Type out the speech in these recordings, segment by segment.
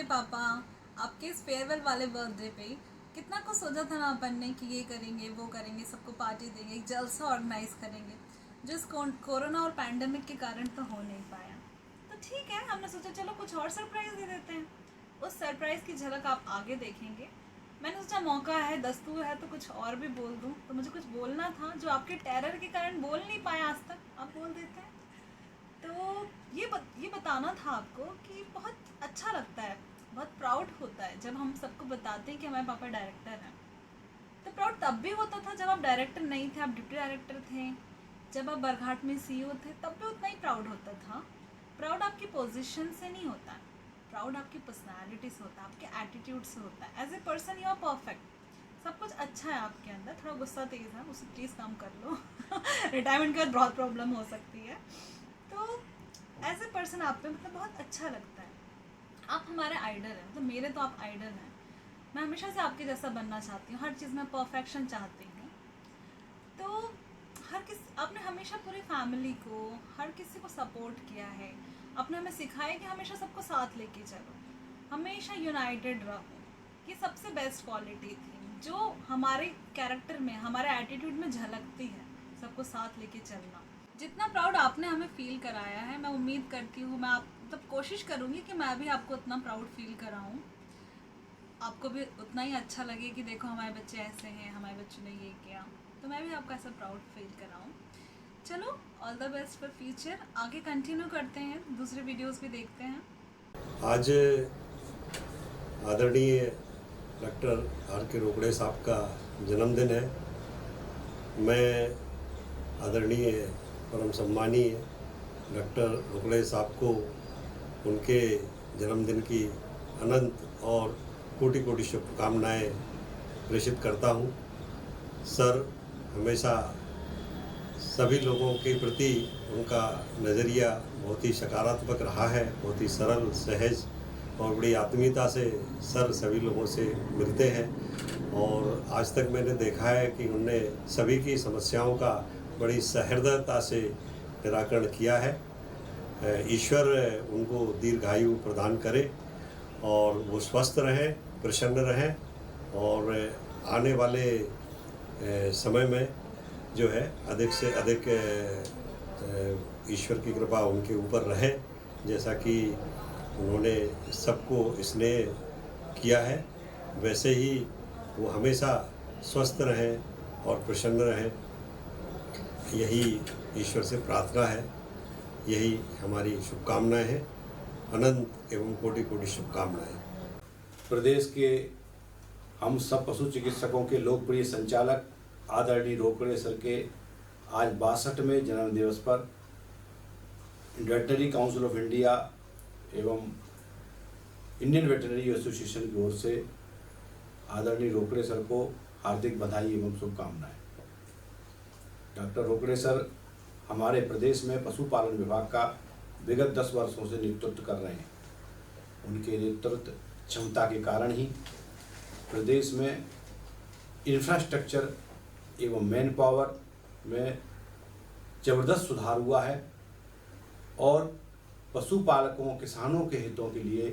अरे पापा, आपके इस फेयरवेल वाले बर्थडे पे कितना कुछ सोचा था ना अपन ने कि ये करेंगे वो करेंगे, सबको पार्टी देंगे, एक जलसा ऑर्गेनाइज करेंगे जो इस कोरोना और पैंडमिक के कारण तो हो नहीं पाया। तो ठीक है, हमने सोचा चलो कुछ और सरप्राइज दे देते हैं। उस सरप्राइज की झलक आप आगे देखेंगे। मैंने सोचा मौका है, दस्तूर है, तो कुछ और भी बोल दूं। तो मुझे कुछ बोलना था जो आपके टेरर के कारण बोल नहीं पाया आज तक, आप बोल देते हैं। तो ये बताना था आपको कि बहुत अच्छा लगता है, बहुत प्राउड होता है जब हम सबको बताते हैं कि हमारे पापा डायरेक्टर हैं। तो प्राउड तब भी होता था जब आप डायरेक्टर नहीं थे, आप डिप्टी डायरेक्टर थे। जब आप बरघाट में सीईओ थे तब भी उतना ही प्राउड होता था। प्राउड आपकी पोजीशन से नहीं होता है, प्राउड आपकी पर्सनैलिटी से होता है, आपके एटीट्यूड से होता है। As a person you are perfect, सब कुछ अच्छा है आपके अंदर। थोड़ा गुस्सा तेज़ है, उसे प्लीज़ कम कर लो। रिटायरमेंट के बाद बहुत प्रॉब्लम हो सकती है। तो एज ए पर्सन आप पे मतलब बहुत अच्छा लगता है। आप हमारे आइडल हैं, मतलब मेरे तो आप आइडल हैं। मैं हमेशा से आपके जैसा बनना चाहती हूँ, हर चीज़ में परफेक्शन चाहती हूँ। तो आपने हमेशा पूरी फैमिली को, हर किसी को सपोर्ट किया है। आपने हमें सिखाया कि हमेशा सबको साथ लेके चलो, हमेशा यूनाइटेड रहो। ये सबसे बेस्ट क्वालिटी थी जो हमारे कैरेक्टर में, हमारे एटीट्यूड में झलकती है, सबको साथ लेके चलना। जितना प्राउड आपने हमें फील कराया है, मैं उम्मीद करती हूँ, मैं आप मतलब कोशिश करूँगी कि मैं भी आपको उतना प्राउड फील कराऊँ, आपको भी उतना ही अच्छा लगे कि देखो हमारे बच्चे ऐसे हैं, हमारे बच्चे ने ये किया। तो मैं भी आपका ऐसा प्राउड फील कराऊँ। चलो, all the best for future. आगे कंटिन्यू करते हैं, दूसरे वीडियोस भी देखते हैं। आज आदरणीय डॉक्टर आर के रोकड़े साहब का जन्मदिन है। मैं आदरणीय परम सम्मानीय डॉक्टर रोकड़े साहब को उनके जन्मदिन की अनंत और कोटि कोटि शुभकामनाएं प्रेषित करता हूं। सर हमेशा सभी लोगों के प्रति उनका नज़रिया बहुत ही सकारात्मक रहा है, बहुत ही सरल, सहज और बड़ी आत्मीयता से सर सभी लोगों से मिलते हैं। और आज तक मैंने देखा है कि उनने सभी की समस्याओं का बड़ी सहृदयता से निराकरण किया है। ईश्वर उनको दीर्घायु प्रदान करे और वो स्वस्थ रहें, प्रसन्न रहें और आने वाले समय में जो है अधिक से अधिक ईश्वर की कृपा उनके ऊपर रहे। जैसा कि उन्होंने सबको स्नेह किया है, वैसे ही वो हमेशा स्वस्थ रहें और प्रसन्न रहें, यही ईश्वर से प्रार्थना है, यही हमारी शुभकामनाएं हैं। अनंत एवं कोटि कोटि शुभकामनाएं। प्रदेश के हम सब पशु चिकित्सकों के लोकप्रिय संचालक आदरणीय रोकड़े सर के आज 62वें जन्म दिवस पर वेटनरी काउंसिल ऑफ इंडिया एवं इंडियन वेटनरी एसोसिएशन की ओर से आदरणीय रोकड़े सर को हार्दिक बधाई एवं शुभकामनाएं। डॉक्टर रोकड़े सर हमारे प्रदेश में पशुपालन विभाग का विगत 10 वर्षों से नेतृत्व कर रहे हैं। उनके नेतृत्व क्षमता के कारण ही प्रदेश में इंफ्रास्ट्रक्चर एवं मैन पावर में ज़बरदस्त सुधार हुआ है और पशुपालकों, किसानों के हितों के लिए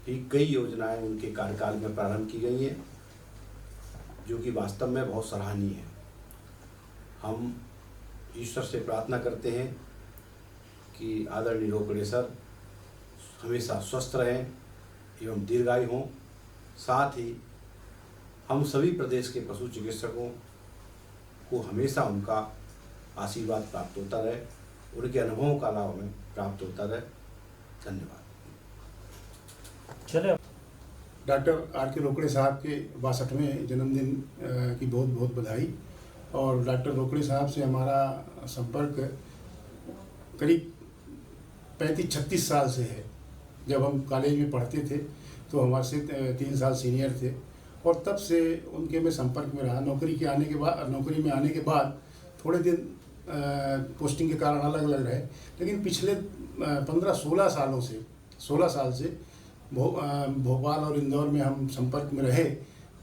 भी कई योजनाएं उनके कार्यकाल में प्रारंभ की गई हैं, जो कि वास्तव में बहुत सराहनीय है। हम ईश्वर से प्रार्थना करते हैं कि आदरणीय रोकड़े सर हमेशा स्वस्थ रहें एवं दीर्घायु हों। साथ ही हम सभी प्रदेश के पशु चिकित्सकों को हमेशा उनका आशीर्वाद प्राप्त होता रहे, उनके अनुभवों का लाभ हमें प्राप्त होता रहे। धन्यवाद। चले डॉक्टर आर के रोकड़े साहब के 62वें जन्मदिन की बहुत बहुत बधाई। और डॉक्टर रोकड़े साहब से हमारा संपर्क करीब 35-36 साल से है। जब हम कॉलेज में पढ़ते थे तो हमारे से 3 साल सीनियर थे और तब से उनके में संपर्क में रहा। नौकरी में आने के बाद थोड़े दिन पोस्टिंग के कारण अलग अलग रहे, लेकिन पिछले 16 साल से भोपाल और इंदौर में हम संपर्क में रहे।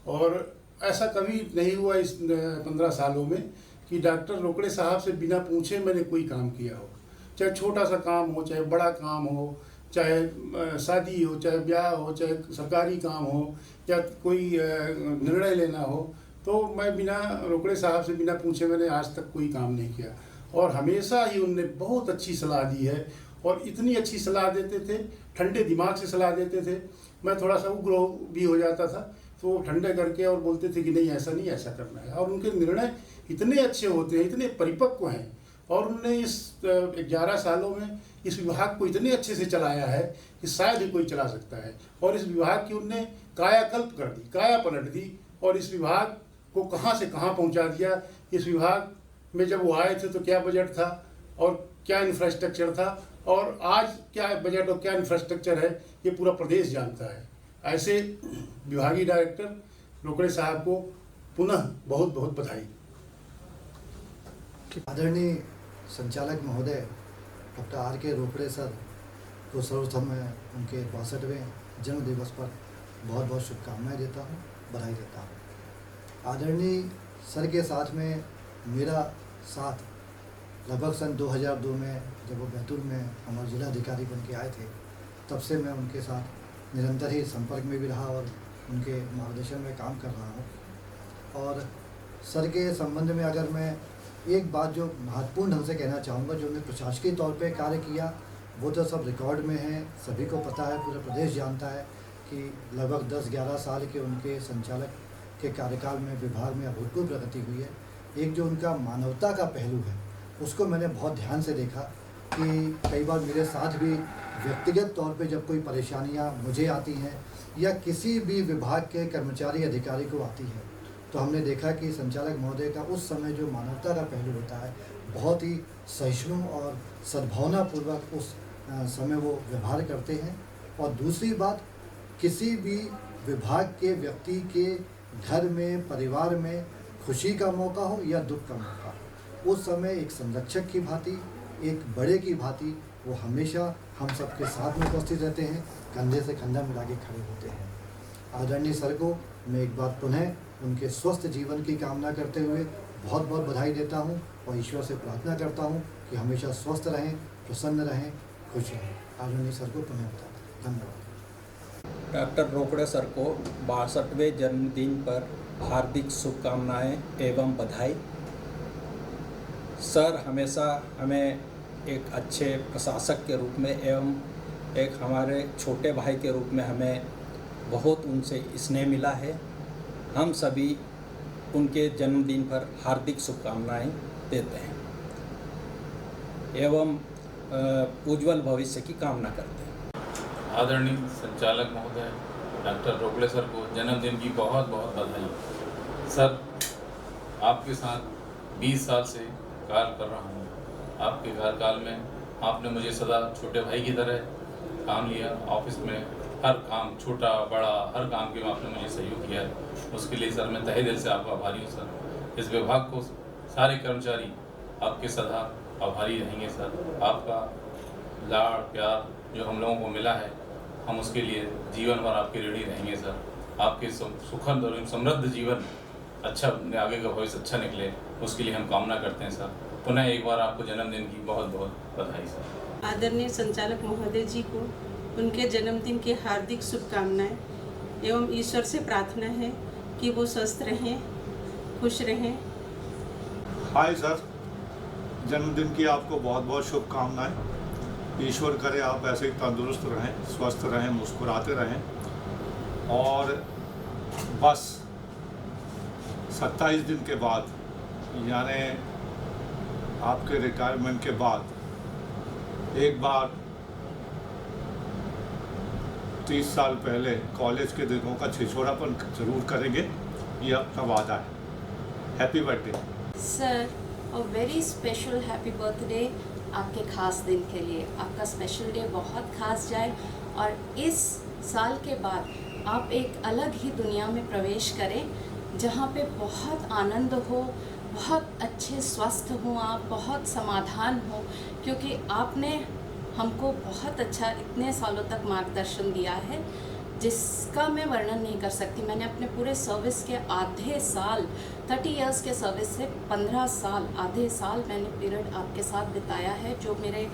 और ऐसा कभी नहीं हुआ इस 15 सालों में कि डॉक्टर रोकड़े साहब से बिना पूछे मैंने कोई काम किया हो, चाहे छोटा सा काम हो चाहे बड़ा काम हो, चाहे शादी हो, चाहे ब्याह हो, चाहे सरकारी काम हो या कोई निर्णय लेना हो, तो मैं बिना रोकड़े साहब से बिना पूछे मैंने आज तक कोई काम नहीं किया। और हमेशा ही उनने बहुत अच्छी सलाह दी है और इतनी अच्छी सलाह देते थे, ठंडे दिमाग से सलाह देते थे। मैं थोड़ा सा उग्र भी हो जाता था तो वो ठंडे करके और बोलते थे कि नहीं ऐसा नहीं, ऐसा करना है। और उनके निर्णय इतने अच्छे होते हैं, इतने परिपक्व हैं और उन्होंने इस 11 सालों में इस विभाग को इतने अच्छे से चलाया है कि शायद ही कोई चला सकता है। और इस विभाग की उनने कायाकल्प कर दी, काया पलट दी और इस विभाग को कहाँ से कहाँ पहुँचा दिया। इस विभाग में जब वो आए थे तो क्या बजट था और क्या इंफ्रास्ट्रक्चर था और आज क्या बजट और क्या इंफ्रास्ट्रक्चर है, ये पूरा प्रदेश जानता है। ऐसे विभागीय डायरेक्टर रोकड़े साहब को पुनः बहुत बहुत बधाई। आदरणीय संचालक महोदय डॉक्टर आर के रोकड़े सर को सर्वप्रथम मैं उनके 62वें जन्म दिवस पर बहुत बहुत शुभकामनाएं देता हूं, बधाई देता हूं। आदरणीय सर के साथ में मेरा साथ लगभग सन 2002 में जब वो बैतूल में हमारे जिलाधिकारी बन के आए थे, तब से मैं उनके साथ निरंतर ही संपर्क में भी रहा और उनके मार्गदर्शन में काम कर रहा हूँ। और सर के संबंध में अगर मैं एक बात जो महत्वपूर्ण ढंग से कहना चाहूँगा, जो उन्होंने प्रशासकीय तौर पे कार्य किया वो तो सब रिकॉर्ड में है, सभी को पता है, पूरा प्रदेश जानता है कि लगभग 10-11 साल के उनके संचालक के कार्यकाल में विभाग में अभूतपूर्व प्रगति हुई है। एक जो उनका मानवता का पहलू है उसको मैंने बहुत ध्यान से देखा कि कई बार मेरे साथ भी व्यक्तिगत तौर पे जब कोई परेशानियाँ मुझे आती हैं या किसी भी विभाग के कर्मचारी अधिकारी को आती है, तो हमने देखा कि संचालक महोदय का उस समय जो मानवता का पहलू होता है बहुत ही सहिष्णु और सद्भावनापूर्वक उस समय वो व्यवहार करते हैं। और दूसरी बात, किसी भी विभाग के व्यक्ति के घर में, परिवार में खुशी का मौका हो या दुख का मौका हो, उस समय एक संरक्षक की भांति, एक बड़े की भांति वो हमेशा हम सबके साथ में उपस्थित रहते हैं, कंधे से कंधा मिला के खड़े होते हैं। आदरणीय सर को मैं एक बार पुनः उनके स्वस्थ जीवन की कामना करते हुए बहुत बहुत बधाई देता हूं और ईश्वर से प्रार्थना करता हूं कि हमेशा स्वस्थ रहें, प्रसन्न रहें, खुश रहें। आदरणीय सर को पुनः धन्यवाद। डॉक्टर रोकड़े सर को 62वें जन्मदिन पर हार्दिक शुभकामनाएं एवं बधाई। सर हमेशा हमें एक अच्छे प्रशासक के रूप में एवं एक हमारे छोटे भाई के रूप में हमें बहुत उनसे स्नेह मिला है। हम सभी उनके जन्मदिन पर हार्दिक शुभकामनाएं देते हैं एवं उज्जवल भविष्य की कामना करते हैं। आदरणीय संचालक महोदय डॉक्टर रोकड़े सर को जन्मदिन की बहुत बहुत बधाई। सर, आपके साथ 20 साल से कार्य कर रहा हूँ। आपके कार्यकाल में आपने मुझे सदा छोटे भाई की तरह काम लिया। ऑफिस में हर काम, छोटा बड़ा हर काम के में आपने मुझे सहयोग किया है। उसके लिए सर मैं तहे दिल से आपका आभारी हूँ सर। इस विभाग को सारे कर्मचारी आपके सदा आभारी रहेंगे सर। आपका लाड़ प्यार जो हम लोगों को मिला है, हम उसके लिए जीवन भर आपके ऋणी रहेंगे सर। आपके सुखद और समृद्ध जीवन अच्छा, आगे का भविष्य अच्छा निकले, उसके लिए हम कामना करते हैं सर। पुनः एक बार आपको जन्मदिन की बहुत बहुत बधाई सर। आदरणीय संचालक महोदय जी को उनके जन्मदिन की हार्दिक शुभकामनाएं एवं ईश्वर से प्रार्थना है कि वो स्वस्थ रहें, खुश रहें। हाय सर, जन्मदिन की आपको बहुत बहुत शुभकामनाएं। ईश्वर करे आप ऐसे ही तंदुरुस्त रहें, स्वस्थ रहें, मुस्कुराते रहें। और बस 27 दिन के बाद, यानी आपके रिटायरमेंट के बाद एक बार 30 साल पहले कॉलेज के दिनों का छिछोरापन जरूर करेंगे, ये आपका वादा है। Happy birthday sir. A very special happy birthday आपके खास दिन के लिए। आपका स्पेशल डे बहुत खास जाए और इस साल के बाद आप एक अलग ही दुनिया में प्रवेश करें, जहाँ पे बहुत आनंद हो, बहुत अच्छे स्वस्थ हों आप, बहुत समाधान हो, क्योंकि आपने हमको बहुत अच्छा इतने सालों तक मार्गदर्शन दिया है जिसका मैं वर्णन नहीं कर सकती। मैंने अपने पूरे सर्विस के आधे साल, 30 इयर्स के सर्विस से 15 साल, आधे साल मैंने पीरियड आपके साथ बिताया है, जो मेरे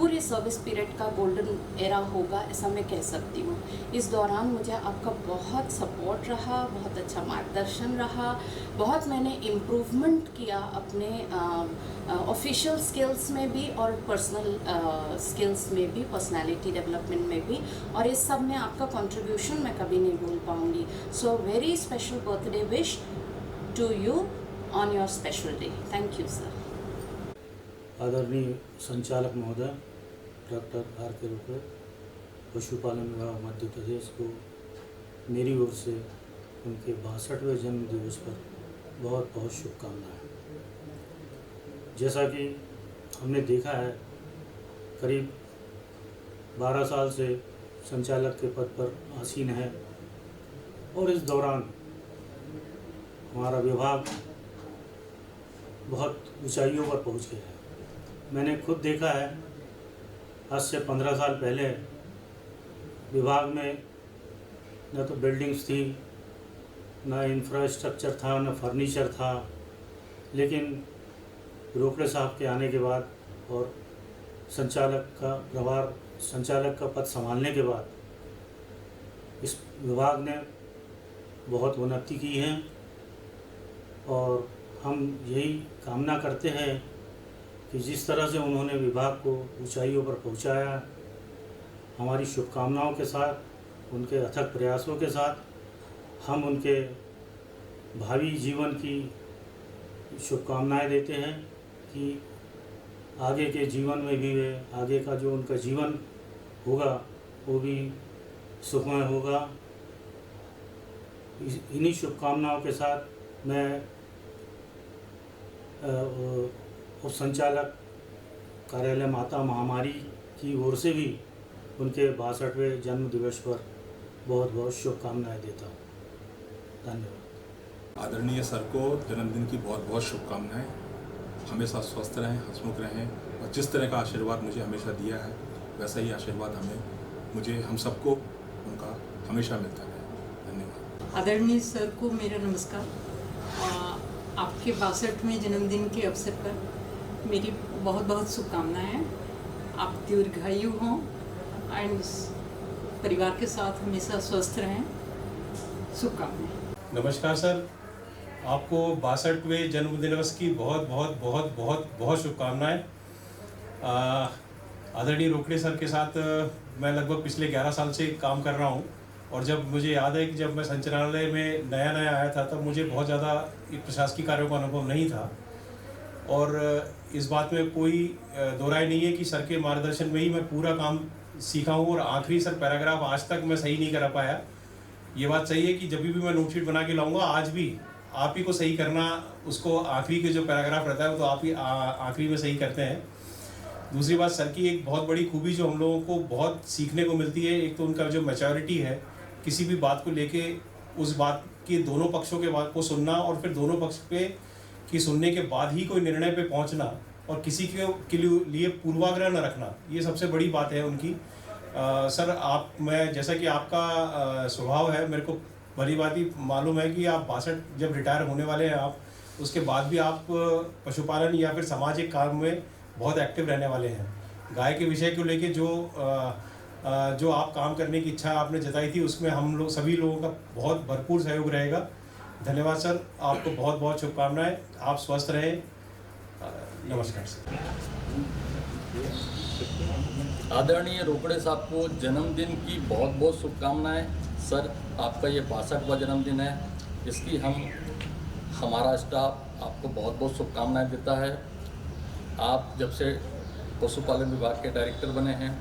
पूरे सर्विस पीरियड का गोल्डन एरा होगा, ऐसा मैं कह सकती हूँ। इस दौरान मुझे आपका बहुत सपोर्ट रहा, बहुत अच्छा मार्गदर्शन रहा, बहुत मैंने इम्प्रूवमेंट किया अपने ऑफिशियल स्किल्स में भी और पर्सनल स्किल्स में भी, पर्सनालिटी डेवलपमेंट में भी, और इस सब में आपका कंट्रीब्यूशन मैं कभी नहीं भूल पाऊँगी। So very special birthday wish to you on your special day. Thank you sir. आदरणीय संचालक महोदय डॉक्टर आर के रोकड़े, पशुपालन विभाग मध्य प्रदेश को मेरी ओर से उनके 62वें जन्म दिवस पर बहुत बहुत शुभकामनाएं। जैसा कि हमने देखा है, करीब 12 साल से संचालक के पद पर आसीन है और इस दौरान हमारा विभाग बहुत ऊंचाइयों पर पहुंच गया है। मैंने खुद देखा है, आज से 15 साल पहले विभाग में न तो बिल्डिंग्स थी, न इंफ्रास्ट्रक्चर था, न फर्नीचर था, लेकिन रोकड़े साहब के आने के बाद और संचालक का पद संभालने के बाद इस विभाग ने बहुत उन्नति की है और हम यही कामना करते हैं कि जिस तरह से उन्होंने विभाग को ऊंचाइयों पर पहुंचाया, हमारी शुभकामनाओं के साथ, उनके अथक प्रयासों के साथ हम उनके भावी जीवन की शुभकामनाएं देते हैं कि आगे के जीवन में भी वे, आगे का जो उनका जीवन होगा वो भी सुखमय होगा। इन्हीं शुभकामनाओं के साथ मैं उप संचालक कार्यालय माता महामारी की ओर से भी उनके 62वें जन्म दिवस पर बहुत बहुत शुभकामनाएं देता हूँ। धन्यवाद। आदरणीय सर को जन्मदिन की बहुत बहुत शुभकामनाएं। हमेशा स्वस्थ रहें, हंसमुख रहें और जिस तरह का आशीर्वाद मुझे हमेशा दिया है वैसा ही आशीर्वाद मुझे हम सबको उनका हमेशा मिलता रहे। धन्यवाद। आदरणीय सर को मेरा नमस्कार। आपके 62वें जन्मदिन के अवसर पर मेरी बहुत बहुत शुभकामनाएं। आप दीर्घायु हों एंड परिवार के साथ हमेशा स्वस्थ रहें। शुभकामनाएं। नमस्कार सर, आपको 62वें जन्मदिवस की बहुत बहुत बहुत बहुत बहुत शुभकामनाएं। आदरणीय रोकड़े सर के साथ मैं लगभग पिछले 11 साल से काम कर रहा हूं और जब मुझे याद है कि जब मैं संचालनालय में नया आया था तब मुझे बहुत ज़्यादा प्रशासकीय कार्यों का अनुभव नहीं था और इस बात में कोई दो राय नहीं है कि सर के मार्गदर्शन में ही मैं पूरा काम सीखा हूँ और आखिरी सर पैराग्राफ आज तक मैं सही नहीं करा पाया। ये बात सही है कि जब भी मैं नोटशीट बना के लाऊंगा आज भी आप ही को सही करना, उसको आखिरी के जो पैराग्राफ रहता है तो आप ही आखिरी में सही करते हैं। दूसरी बात, सर की एक बहुत बड़ी खूबी जो हम लोगों को बहुत सीखने को मिलती है, एक तो उनका जो मैच्योरिटी है, किसी भी बात को लेके उस बात के दोनों पक्षों के बात को सुनना और फिर दोनों पक्ष पे की सुनने के बाद ही कोई निर्णय पे पहुंचना और किसी के लिए पूर्वाग्रह न रखना, ये सबसे बड़ी बात है उनकी। सर मैं जैसा कि आपका स्वभाव है, मेरे को भली बात ही मालूम है कि आप 62 जब रिटायर होने वाले हैं आप, उसके बाद भी आप पशुपालन या फिर सामाजिक काम में बहुत एक्टिव रहने वाले हैं। गाय के विषय को लेके जो आप काम करने की इच्छा आपने जताई थी उसमें हम लोग सभी लोगों का बहुत भरपूर सहयोग रहेगा। धन्यवाद सर, आपको बहुत बहुत शुभकामनाएं। आप स्वस्थ रहें। नमस्कार सर। आदरणीय रोकड़े साहब को जन्मदिन की बहुत बहुत शुभकामनाएं। सर, आपका ये 62वां जन्मदिन है, इसकी हमारा स्टाफ आपको बहुत बहुत शुभकामनाएं देता है। आप जब से पशुपालन विभाग के डायरेक्टर बने हैं,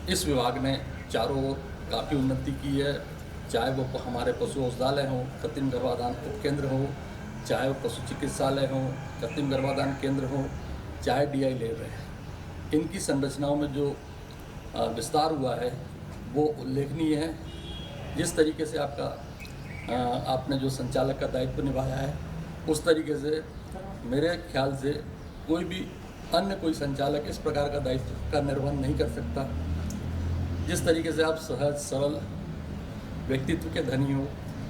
इस विभाग ने चारों ओर काफ़ी उन्नति की है, चाहे वो हमारे पशु औषधालय हों, कृत्रिम गर्भाधान उपकेंद्र हो, चाहे वो पशु चिकित्सालय हो, कृत्रिम गर्भाधान केंद्र हो, चाहे DI लैब है। इनकी संरचनाओं में जो विस्तार हुआ है वो उल्लेखनीय है। जिस तरीके से आपने जो संचालक का दायित्व निभाया है, उस तरीके से मेरे ख्याल से कोई संचालक इस प्रकार का दायित्व का निर्वहन नहीं कर सकता। जिस तरीके से आप सहज सरल व्यक्तित्व के धनी हो,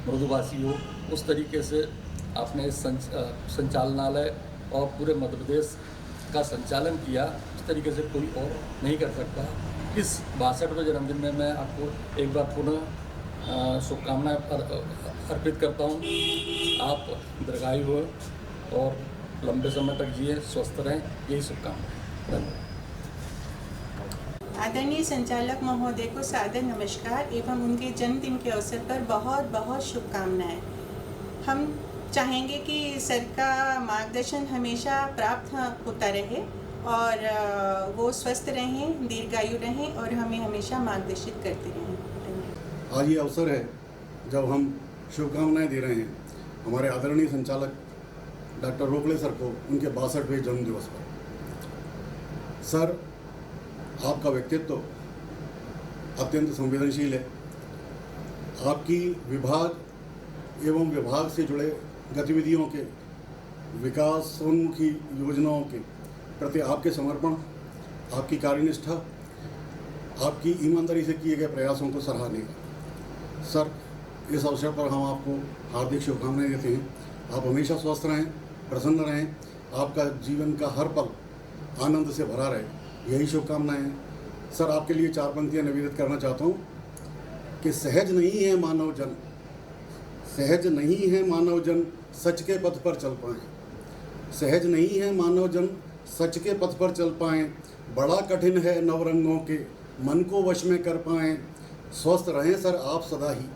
मृदुभाषी हो, उस तरीके से आपने इस संचालनालय और पूरे मध्य प्रदेश का संचालन किया इस तरीके से कोई और नहीं कर सकता। इस 62वें जन्मदिन में मैं आपको एक बार पुनः शुभकामनाएं अर्पित करता हूँ। आप दीर्घायु हो और लंबे समय तक जिए, स्वस्थ रहें, यही शुभकामनाएं। धन्यवाद। आदरणीय संचालक महोदय को सादर नमस्कार एवं उनके जन्मदिन के अवसर पर बहुत बहुत शुभकामनाएं। हम चाहेंगे कि सर का मार्गदर्शन हमेशा प्राप्त होता रहे और वो स्वस्थ रहें, दीर्घायु रहें और हमें हमेशा मार्गदर्शित करते रहें। आज ये अवसर है जब हम शुभकामनाएं दे रहे हैं हमारे आदरणीय संचालक डॉक्टर रोकड़े सर को उनके 62वें जन्मदिवस पर। सर, आपका व्यक्तित्व अत्यंत संवेदनशील है। आपकी विभाग एवं विभाग से जुड़े गतिविधियों के विकासोन्मुखी योजनाओं के प्रति आपके समर्पण, आपकी कार्यनिष्ठा, आपकी ईमानदारी से किए गए प्रयासों को सराहनीय है। सर, इस अवसर पर हम आपको हार्दिक शुभकामनाएं देते हैं। आप हमेशा स्वस्थ रहें, प्रसन्न रहें, आपका जीवन का हर पल आनंद से भरा रहे, यही शुभकामनाएं हैं। सर, आपके लिए 4 पंक्तियां निवेदित करना चाहता हूँ कि सहज नहीं है मानव जन, सहज नहीं है मानव जन सच के पथ पर चल पाएँ। सहज नहीं है मानव जन सच के पथ पर चल पाएँ, बड़ा कठिन है नवरंगों के मन को वश में कर पाएँ। स्वस्थ रहें सर आप सदा ही,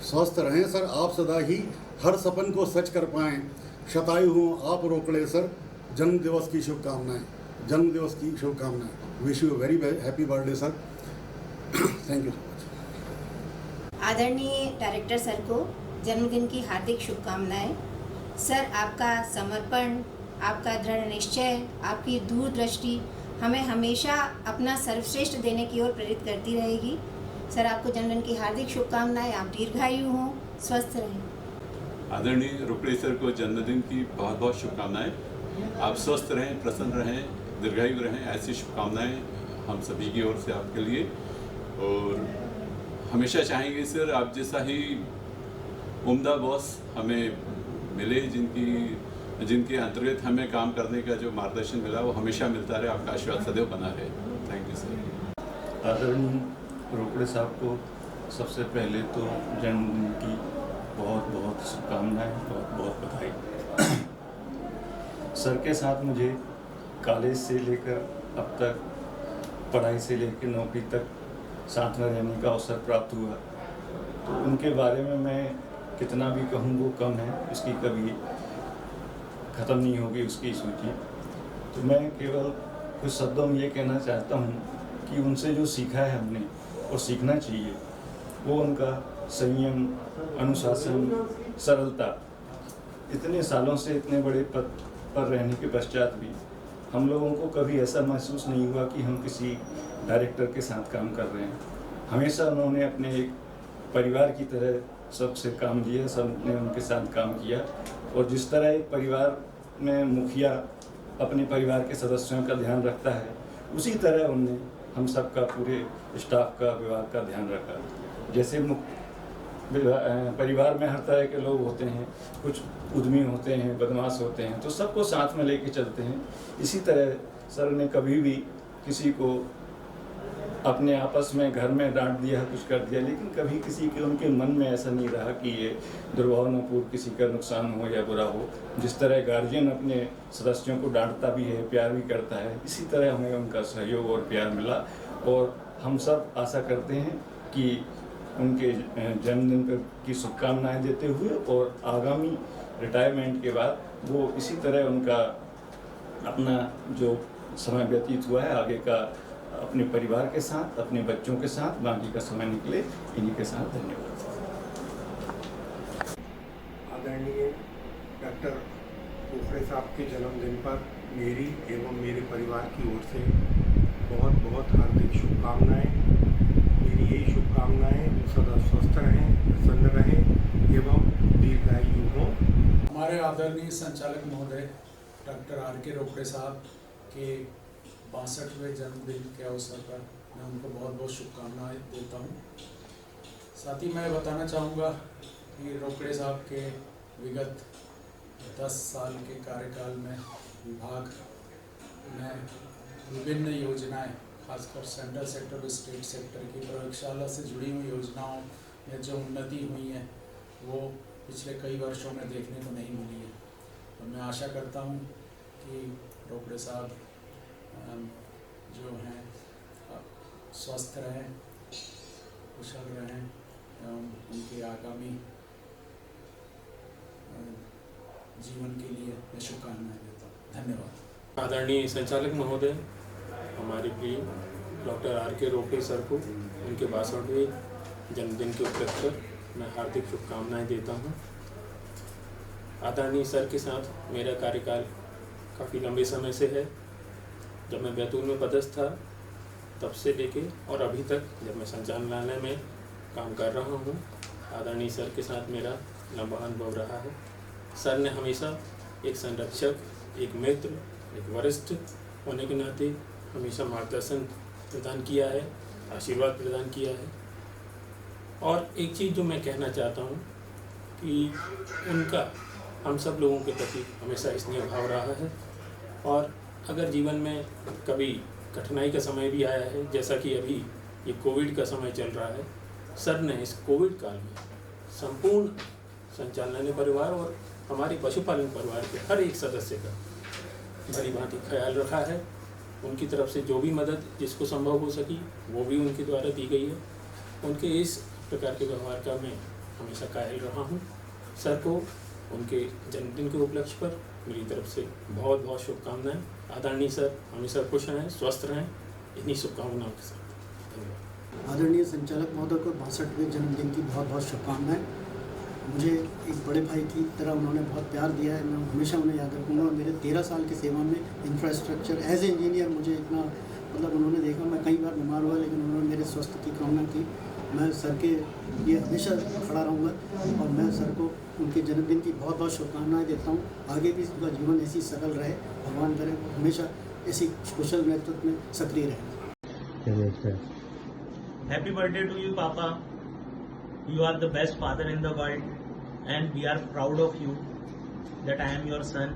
स्वस्थ रहें सर आप सदा ही, हर सपन को सच कर पाएँ। शतायु हों आप रोकड़े सर, जन्मदिवस की शुभकामनाएं, जन्मदिवस की शुभकामनाएं। Wish you very happy birthday sir. Thank you so much. आदरणीय डायरेक्टर सर को जन्मदिन की हार्दिक शुभकामनाएं। सर, आपका समर्पण, आपका दृढ़ निश्चय, आपकी दूरदृष्टि हमें हमेशा अपना सर्वश्रेष्ठ देने की ओर प्रेरित करती रहेगी। सर, आपको जन्मदिन की हार्दिक शुभकामनाएं। आप दीर्घायु हों, स्वस्थ रहें। आदरणीय रोकड़े सर को जन्मदिन की बहुत बहुत शुभकामनाएं। आप स्वस्थ रहें, प्रसन्न रहें, दीर्घायु रहें, ऐसी शुभकामनाएं हम सभी की ओर से आपके लिए। और हमेशा चाहेंगे सर आप जैसा ही उम्दा बॉस हमें मिले, जिनके अंतर्गत हमें काम करने का जो मार्गदर्शन मिला वो हमेशा मिलता रहे। आपका आशीर्वाद सदैव बना रहे। Thank you sir. आदरणीय रोकड़े साहब को सबसे पहले तो जन्मदिन की बहुत बहुत शुभकामनाएं, बहुत बहुत बधाई। सर के साथ मुझे कॉलेज से लेकर अब तक, पढ़ाई से लेकर नौकरी तक साथ में रहने का अवसर प्राप्त हुआ। तो उनके बारे में मैं कितना भी कहूँ वो कम है, उसकी कभी ख़त्म नहीं होगी उसकी सूची। तो मैं केवल कुछ शब्दों में ये कहना चाहता हूँ कि उनसे जो सीखा है हमने और सीखना चाहिए वो उनका संयम, अनुशासन, सरलता। इतने सालों से इतने बड़े पद पर रहने के पश्चात भी हम लोगों को कभी ऐसा महसूस नहीं हुआ कि हम किसी डायरेक्टर के साथ काम कर रहे हैं। हमेशा उन्होंने अपने एक परिवार की तरह सबसे काम लिया, सबने उनके साथ काम किया। और जिस तरह एक परिवार में मुखिया अपने परिवार के सदस्यों का ध्यान रखता है, उसी तरह उनने हम सब का, पूरे स्टाफ का, विभाग का ध्यान रखा। जैसे परिवार में हर तरह के लोग होते हैं, कुछ उद्यमी होते हैं, बदमाश होते हैं, तो सबको साथ में लेके चलते हैं। इसी तरह सर ने कभी भी किसी को अपने आपस में घर में डांट दिया, कुछ कर दिया, लेकिन कभी किसी के उनके मन में ऐसा नहीं रहा कि ये दुर्भावनापूर्ण किसी का नुकसान हो या बुरा हो। जिस तरह गार्जियन अपने सदस्यों को डांटता भी है, प्यार भी करता है, इसी तरह हमें उनका सहयोग और प्यार मिला। और हम सब आशा करते हैं कि उनके जन्मदिन पर की शुभकामनाएं देते हुए और आगामी रिटायरमेंट के बाद वो इसी तरह उनका अपना जो समय व्यतीत हुआ है आगे का अपने परिवार के साथ, अपने बच्चों के साथ बाकी का समय निकले। इन्हीं के साथ धन्यवाद। आदरणीय डॉक्टर रोकड़े साहब के जन्मदिन पर मेरी एवं मेरे परिवार की ओर से बहुत बहुत हार्दिक शुभकामनाएं। मेरी यही शुभकामनाएं सदा स्वस्थ रहें, प्रसन्न रहें एवं दीर्घायु हों। हमारे आदरणीय संचालक महोदय डॉक्टर R.K. रोकड़े साहब के 62वें जन्मदिन के अवसर पर मैं उनको बहुत बहुत शुभकामनाएं देता हूं। साथ ही मैं बताना चाहूँगा कि रोकड़े साहब के विगत 10 साल के कार्यकाल में विभाग उन्हें विभिन्न योजनाएं, खासकर सेंट्रल सेक्टर और स्टेट सेक्टर की प्रयोगशाला से जुड़ी हुई योजनाओं में जो उन्नति हुई है वो पिछले कई वर्षों में देखने को नहीं मिली है। तो मैं आशा करता हूँ कि रोकड़े साहब जो हैं स्वस्थ रहें, कुशल रहें एवं उनके आगामी जीवन के लिए मैं शुभकामनाएं देता हूँ। धन्यवाद। आदरणीय संचालक महोदय, हमारे प्रिय डॉक्टर आर के रोकड़े सर को उनके 62वें जन्मदिन के उपलक्ष्य पर मैं हार्दिक शुभकामनाएं देता हूं। आदरणीय सर के साथ मेरा कार्यकाल काफ़ी लंबे समय से है। जब मैं बैतूल में पदस्थ था तब से लेके और अभी तक जब मैं संचालनालय में काम कर रहा हूं, आदरणीय सर के साथ मेरा लंबा अनुभव रहा है। सर ने हमेशा एक संरक्षक, एक मित्र, एक वरिष्ठ होने के नाते हमेशा मार्गदर्शन प्रदान किया है, आशीर्वाद प्रदान किया है। और एक चीज़ जो मैं कहना चाहता हूँ कि उनका हम सब लोगों के प्रति हमेशा स्नेह भाव रहा है। और अगर जीवन में कभी कठिनाई का समय भी आया है, जैसा कि अभी ये कोविड का समय चल रहा है, सर ने इस कोविड काल में संपूर्ण संचालनालय परिवार और हमारे पशुपालन परिवार के हर एक सदस्य का भली भांति ख्याल रखा है। उनकी तरफ से जो भी मदद जिसको संभव हो सकी वो भी उनके द्वारा दी गई है। उनके इस प्रकार के व्यवहार का मैं हमेशा कायल रहा हूँ। सर को उनके जन्मदिन के उपलक्ष्य पर मेरी तरफ से बहुत बहुत शुभकामनाएं। आदरणीय सर हमेशा खुश रहें, स्वस्थ रहें, इन्हीं शुभकामनाओं के साथ धन्यवाद। आदरणीय संचालक महोदय को 62वें जन्मदिन की बहुत बहुत शुभकामनाएं। मुझे एक बड़े भाई की तरह उन्होंने बहुत प्यार दिया है, मैं हमेशा उन्हें याद रखूँगा। मेरे 13 साल की सेवा में इंफ्रास्ट्रक्चर एज ए इंजीनियर मुझे इतना उन्होंने देखा। मैं कई बार बीमार हुआ लेकिन उन्होंने मेरे स्वास्थ्य की कामना की। मैं सर के लिए हमेशा खड़ा रहूँगा और मैं सर को उनके जन्मदिन की बहुत बहुत शुभकामनाएं देता हूँ। आगे भी उनका जीवन ऐसी सफल रहे, भगवान करे हमेशा ऐसी कुशल नेतृत्व में सक्रिय रहे। Happy birthday to you, Papa. You are the best father in the world, and we are proud of you that I am your son.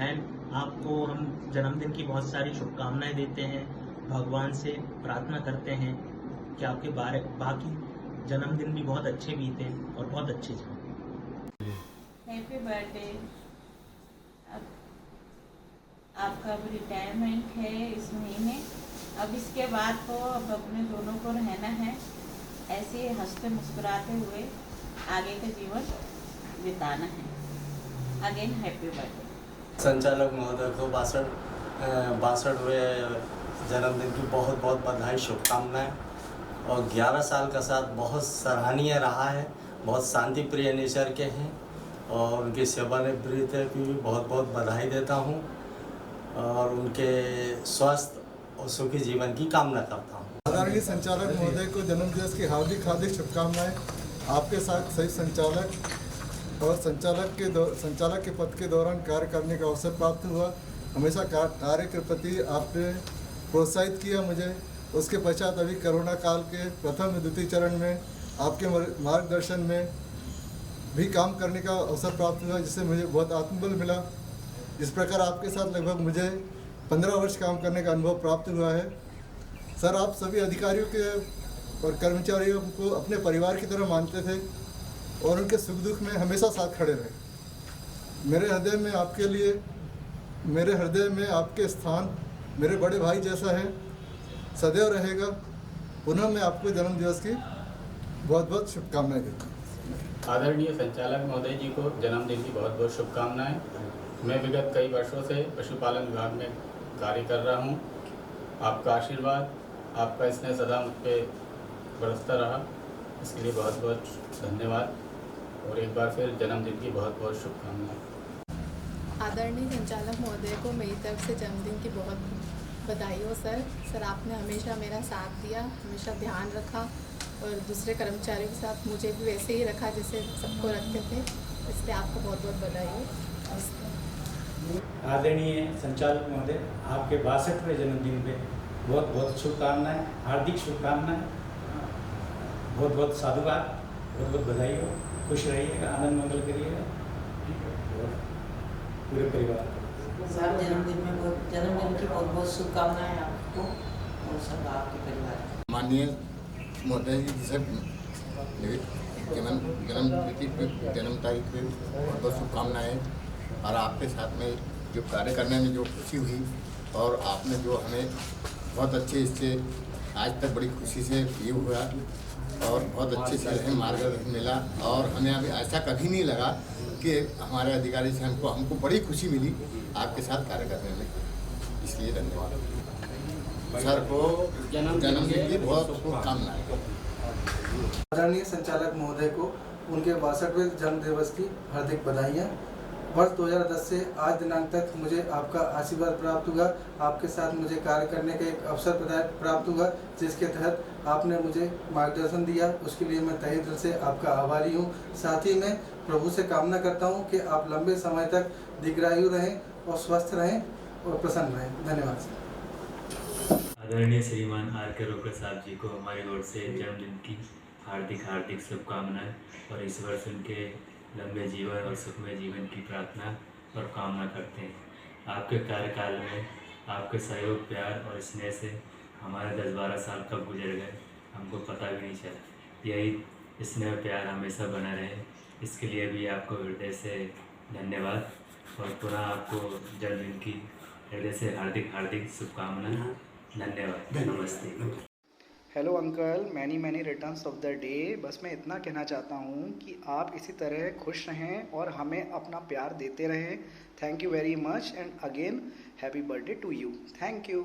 And आपको हम जन्मदिन की बहुत सारी शुभकामनाएं देते हैं। भगवान से प्रार्थना करते हैं कि आपके बाकी जन्मदिन भी बहुत अच्छे बीते और बहुत अच्छे जाएं। Happy birthday. आपका अब रिटायरमेंट है इस महीने। अब इसके बाद तो अब अपने दोनों को रहना है, ऐसे हंसते मुस्कुराते हुए आगे का जीवन बिताना है। Again happy birthday. संचालक महोदय को 62वें जन्मदिन की बहुत बहुत बधाई, शुभकामनाएं। और 11 साल का साथ बहुत सराहनीय रहा है, बहुत शांति प्रिय नेचर के हैं और उनकी सेवानिवृत्ति की भी बहुत बहुत बधाई देता हूं और उनके स्वस्थ और सुखी जीवन की कामना करता हूं। आदरणीय संचालक महोदय को जन्मदिवस की हार्दिक हार्दिक शुभकामनाएं। आपके साथ सही संचालक और संचालक के पद के दौरान कार्य करने का अवसर प्राप्त हुआ। हमेशा कार्य के प्रति आपने प्रोत्साहित किया मुझे। उसके पश्चात अभी कोरोना काल के प्रथम द्वितीय चरण में आपके मार्गदर्शन में भी काम करने का अवसर प्राप्त हुआ, जिससे मुझे बहुत आत्मबल मिला। इस प्रकार आपके साथ लगभग मुझे 15 वर्ष काम करने का अनुभव प्राप्त हुआ है। सर, आप सभी अधिकारियों के और कर्मचारियों को अपने परिवार की तरह मानते थे और उनके सुख दुख में हमेशा साथ खड़े रहे। मेरे हृदय में आपके स्थान मेरे बड़े भाई जैसा है, सदैव रहेगा। पुनः मैं आपको जन्मदिवस की बहुत बहुत शुभकामनाएं देता हूँ। आदरणीय संचालक महोदय जी को जन्मदिन की बहुत बहुत शुभकामनाएं। मैं विगत कई वर्षों से पशुपालन विभाग में कार्य कर रहा हूँ। आपका आशीर्वाद, आपका स्नेह सदा मुझ पर बरसता रहा, इसके लिए बहुत बहुत धन्यवाद और एक बार फिर जन्मदिन की बहुत बहुत शुभकामनाएं। आदरणीय संचालक महोदय को मेरी तरफ से जन्मदिन की बहुत बधाई हो। सर आपने हमेशा मेरा साथ दिया, हमेशा ध्यान रखा और दूसरे कर्मचारियों के साथ मुझे भी वैसे ही रखा जैसे सबको रखते थे, इसलिए आपको बहुत बहुत बधाई हो। आदरणीय संचालक महोदय, आपके 62वें जन्मदिन पे बहुत बहुत शुभकामनाएं, हार्दिक शुभकामनाएं, बहुत बहुत साधुवाद, बहुत बहुत बधाई हो। खुश रहिएगा, आनंद मंगल करिएगा और पूरे परिवार को। सर जन्मदिन की बहुत बहुत शुभकामनाएं आपको और सब आपके परिवार को। माननीय महोदय जी जैसे मेरी जन्म तारीख पे बहुत बहुत शुभकामनाएँ। और आपके साथ में जो कार्य करने में जो खुशी हुई और आपने जो हमें बहुत अच्छे इससे आज तक बड़ी खुशी से ये हुआ और बहुत अच्छे से हमें मार्गदर्शन मिला और हमें अभी ऐसा कभी नहीं लगा कि हमारे अधिकारी से हमको बड़ी खुशी मिली आपके साथ कार्य करने में, इसलिए धन्यवाद। सर को जन्मदिन की बहुत शुभकामनाएं। आदरणीय संचालक महोदय को उनके 62वें जन्म दिवस की हार्दिक बधाइयाँ। वर्ष 2010 से आज दिनांक तक मुझे आपका आशीर्वाद प्राप्त हुआ, आपके साथ मुझे कार्य करने का एक अवसर प्राप्त हुआ जिसके तहत आपने मुझे मार्गदर्शन दिया, उसके लिए मैं तहे दिल से आपका आभारी हूँ। साथ ही मैं प्रभु से कामना करता हूँ कि आप लंबे समय तक दीर्घायु रहें और स्वस्थ रहें और प्रसन्न रहें। धन्यवाद। आदरणीय श्रीमान आर.के. रोकड़े साहब जी को हमारी ओर से जन्मदिन की हार्दिक शुभकामनाएं और इस वर्ष उनके लंबे जीवन और सुखमय जीवन की प्रार्थना और कामना करते हैं। आपके कार्यकाल में आपके सहयोग, प्यार और स्नेह से हमारे 10-12 साल कब गुजर गए हमको पता भी नहीं चला। यही स्नेह प्यार हमेशा बना रहे, इसके लिए भी आपको हृदय से धन्यवाद और पुनः आपको जन्मदिन की हृदय से हार्दिक शुभकामनाएं। धन्यवाद। नमस्ते। Hello uncle, many returns of the day. बस मैं इतना कहना चाहता हूँ कि आप इसी तरह खुश रहें और हमें अपना प्यार देते रहें। Thank you very much and again happy birthday to you. Thank you.